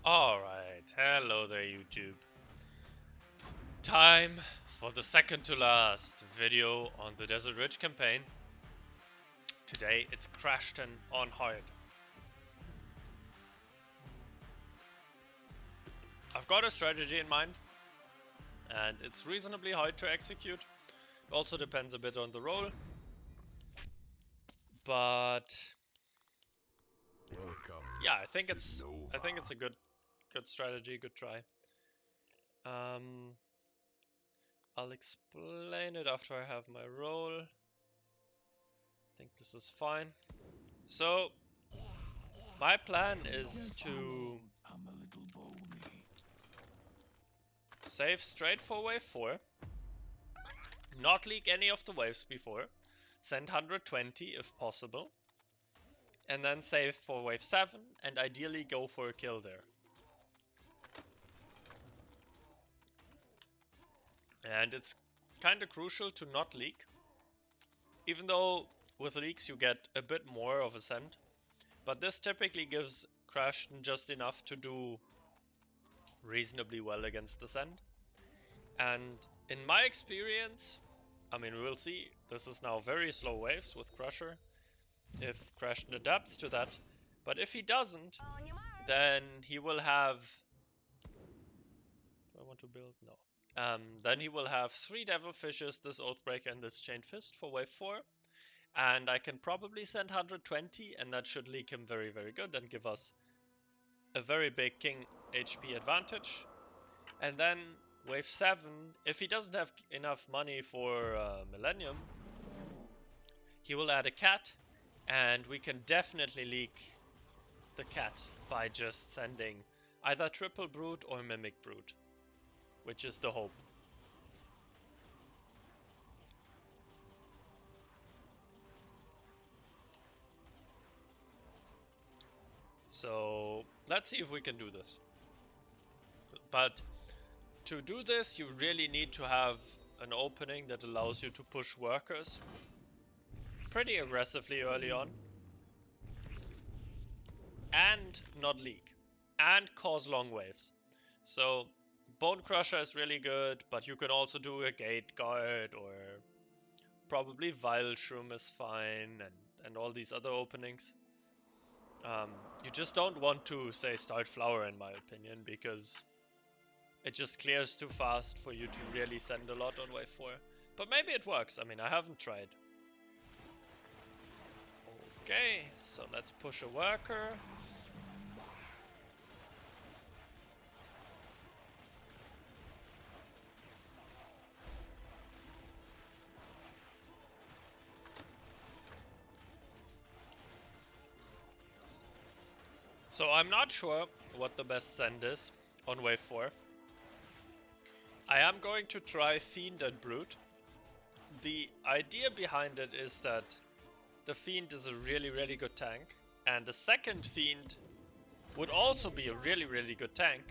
Alright, hello there YouTube. Time for the second to last video on the Desert Ridge campaign. Today it's Crashton on hard. I've got a strategy in mind and it's reasonably hard to execute. It also depends a bit on the role. But yeah, I think it's a good strategy, good try. I'll explain it after I have my role. I think this is fine. So, my plan is to save straight for wave 4, not leak any of the waves before, send 120 if possible, and then save for wave 7 and ideally go for a kill there. And it's kinda crucial to not leak, even though with leaks you get a bit more of a send, but this typically gives Crashton just enough to do reasonably well against the send. And in my experience, I mean, we'll see. This is now very slow waves with Crusher, if Crashton adapts to that. But if he doesn't, then he will have... Do I want to build? No. Then he will have 3 Devilfishes, this Oathbreaker, and this Chained Fist for wave 4. And I can probably send 120, and that should leak him very, very good and give us a very big King HP advantage. And then wave 7, if he doesn't have enough money for Millennium, he will add a cat, and we can definitely leak the cat by just sending either Triple Brood or Mimic Brood, which is the hope. So let's see if we can do this. But to do this, you really need to have an opening that allows you to push workers pretty aggressively early on, and not leak, and cause long waves. So Bone Crusher is really good, but you can also do a Gate Guard, or probably Vile Shroom is fine, and all these other openings. You just don't want to, say, start Flower, in my opinion, because it just clears too fast for you to really send a lot on wave 4. But maybe it works, I mean, I haven't tried. Okay, so let's push a worker. So I'm not sure what the best send is on wave 4. I am going to try Fiend and Brute. The idea behind it is that the Fiend is a really, really good tank, and the second Fiend would also be a really, really good tank,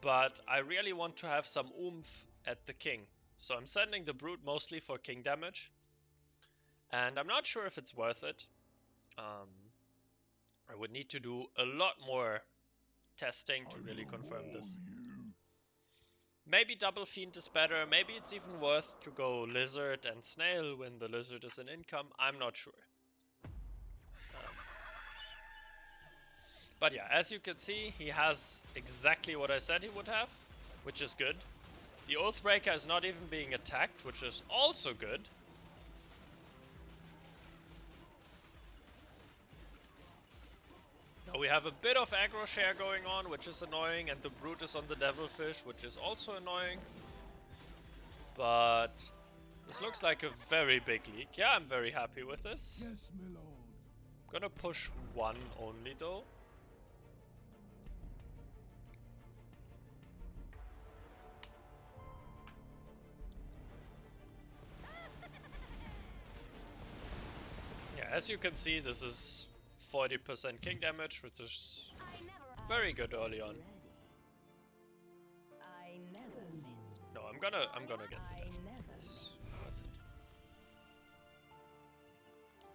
but I really want to have some oomph at the King. So I'm sending the Brute mostly for King damage, and I'm not sure if it's worth it. I would need to do a lot more testing to really confirm this. Maybe double Fiend is better, maybe it's even worth to go Lizard and Snail when the Lizard is an income, I'm not sure. But yeah, as you can see, he has exactly what I said he would have, which is good. The Oathbreaker is not even being attacked, which is also good. Now we have a bit of aggro share going on, which is annoying, and the Brute is on the Devilfish, which is also annoying. But this looks like a very big leak. Yeah, I'm very happy with this. Yes, my lord. I'm gonna push 1 only though. Yeah, as you can see, this is 40% King damage, which is very good early on. No, I'm gonna get the death. It's worth it.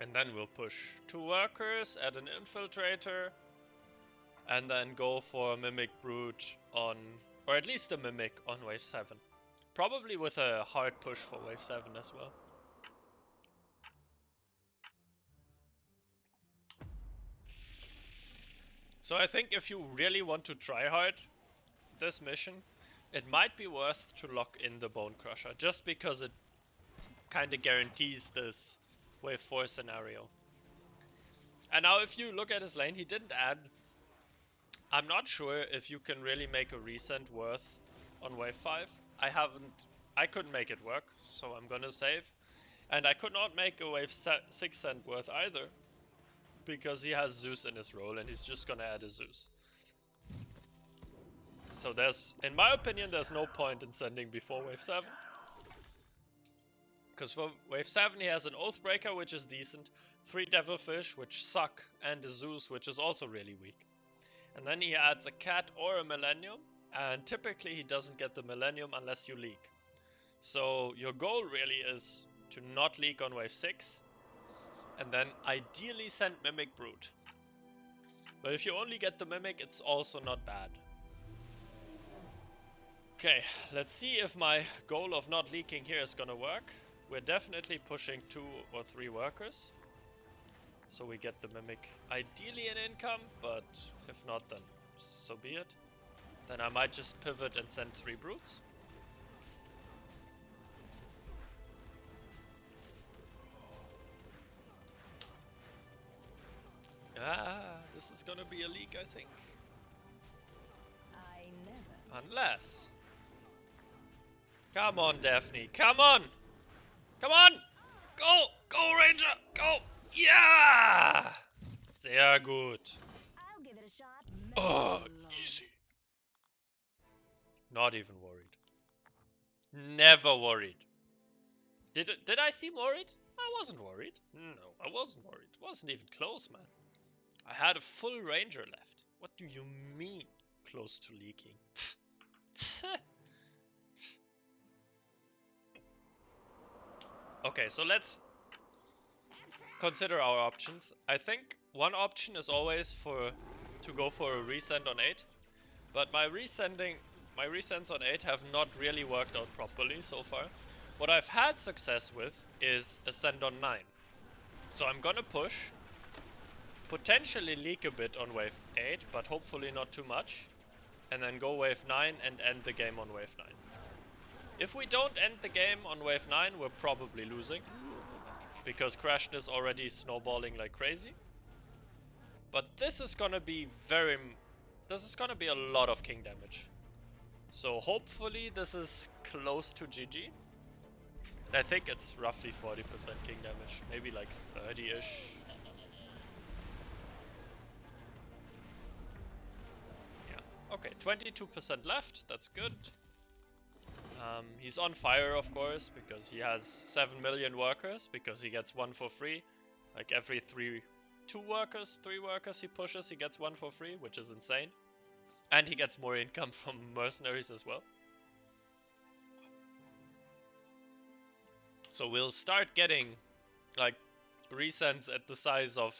And then we'll push 2 workers, add an infiltrator, and then go for Mimic Brute on, or at least a Mimic on wave 7. Probably with a hard push for wave 7 as well. So I think if you really want to try hard this mission, it might be worth to lock in the Bone Crusher, just because it kind of guarantees this wave 4 scenario. And now if you look at his lane, he didn't add... I'm not sure if you can really make a recent worth on wave 5. I couldn't make it work, so I'm gonna save. And I could not make a wave 6 cent worth either, because he has Zeus in his role and he's just gonna add a Zeus. So there's, in my opinion, there's no point in sending before wave 7. Because for wave 7 he has an Oathbreaker, which is decent, 3 Devilfish, which suck, and a Zeus, which is also really weak. And then he adds a Cat or a Millennium, and typically he doesn't get the Millennium unless you leak. So your goal really is to not leak on wave 6, and then ideally send Mimic Brute. But if you only get the Mimic, it's also not bad. Okay, let's see if my goal of not leaking here is gonna work. We're definitely pushing 2 or 3 workers, so we get the Mimic ideally in income, but if not, then so be it. Then I might just pivot and send 3 Brutes. This is gonna be a leak, I think. Unless... Come on, Daphne, come on! Come on! Go! Go, Ranger! Go! Yeah! Sehr gut. I'll give it a shot. Oh, easy. Not even worried. Never worried. Did I seem worried? I wasn't worried. No, I wasn't worried. It wasn't even close, man. I had a full Ranger left. What do you mean, close to leaking? Okay, so let's consider our options. I think one option is always to go for a resend on 8, but my resends on 8 have not really worked out properly so far. What I've had success with is a send on 9. So I'm gonna push, potentially leak a bit on wave 8, but hopefully not too much, and then go wave 9 and end the game on wave 9. If we don't end the game on wave 9, we're probably losing, because Crashton is already snowballing like crazy. But this is gonna be a lot of king damage. So hopefully this is close to GG. I think it's roughly 40% king damage, maybe like 30-ish. Yeah, okay, 22% left, that's good. He's on fire, of course, because he has 7 million workers, because he gets 1 for free. Like every 3 workers he pushes, he gets 1 for free, which is insane. And he gets more income from mercenaries as well. So we'll start getting like resends at the size of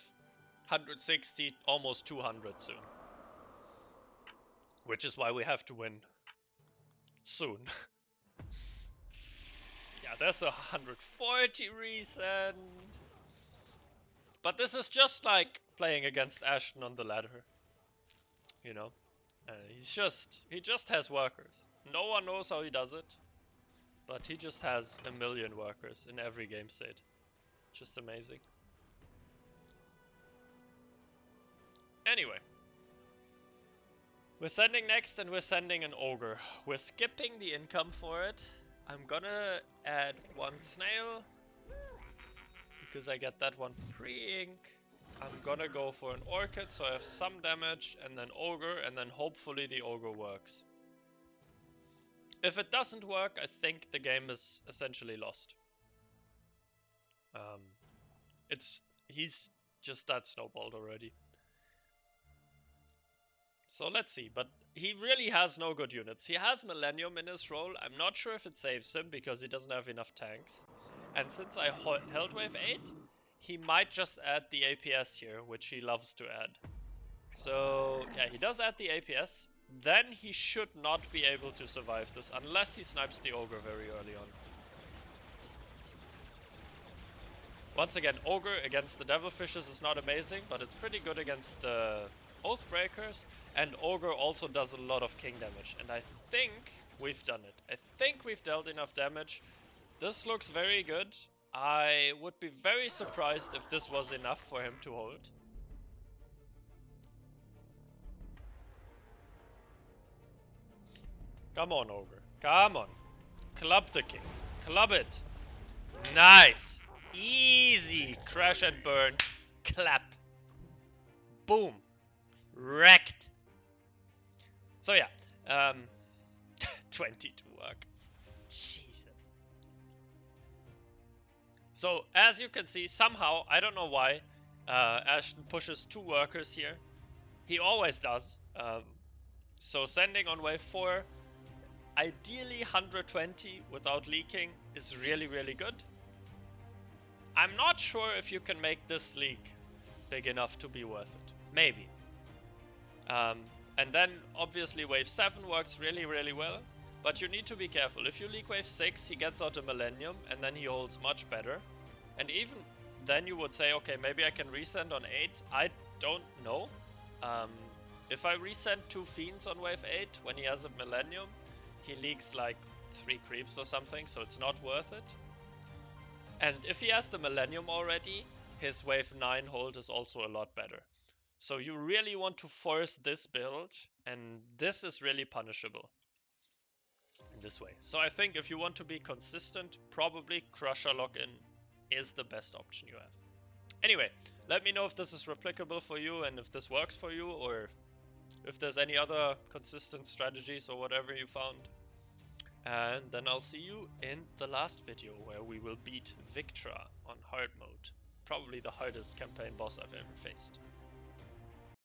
160, almost 200 soon. Which is why we have to win soon. Yeah, there's a 140 resend. But this is just like playing against Ashton on the ladder. You know? He just has workers. No one knows how he does it. But he just has a million workers in every game state. Just amazing. Anyway. We're sending next, and we're sending an ogre. We're skipping the income for it. I'm gonna add 1 snail, because I get that one pre-ink. I'm gonna go for an orchid, so I have some damage, and then ogre, and then hopefully the ogre works. If it doesn't work, I think the game is essentially lost. He's just that snowballed already. So let's see, but he really has no good units. He has Millennium in his role. I'm not sure if it saves him because he doesn't have enough tanks. And since I held wave 8, he might just add the APS here, which he loves to add. So yeah, he does add the APS. Then he should not be able to survive this unless he snipes the Ogre very early on. Once again, Ogre against the Devilfishes is not amazing, but it's pretty good against the Oathbreakers. And Ogre also does a lot of king damage. And I think we've done it. I think we've dealt enough damage. This looks very good. I would be very surprised if this was enough for him to hold. Come on, Ogre. Come on. Club the king. Club it. Nice. Easy. Crash and burn. Clap. Boom. Wrecked. So yeah. 22 workers. Jesus. So as you can see, somehow, I don't know why, Ashton pushes 2 workers here. He always does. So sending on wave 4, ideally 120 without leaking is really, really good. I'm not sure if you can make this leak big enough to be worth it. Maybe. And then obviously wave 7 works really, really well. But you need to be careful. If you leak wave 6, he gets out a Millennium and then he holds much better. And even then you would say, okay, maybe I can resend on 8. I don't know. If I resend 2 Fiends on wave 8 when he has a Millennium, he leaks like 3 creeps or something, so it's not worth it. And if he has the Millennium already, his wave 9 hold is also a lot better. So you really want to force this build, and this is really punishable in this way. So I think if you want to be consistent, probably Crusher Lock-in is the best option you have. Anyway, let me know if this is replicable for you and if this works for you, or if there's any other consistent strategies or whatever you found. And then I'll see you in the last video where we will beat Victra on hard mode. Probably the hardest campaign boss I've ever faced.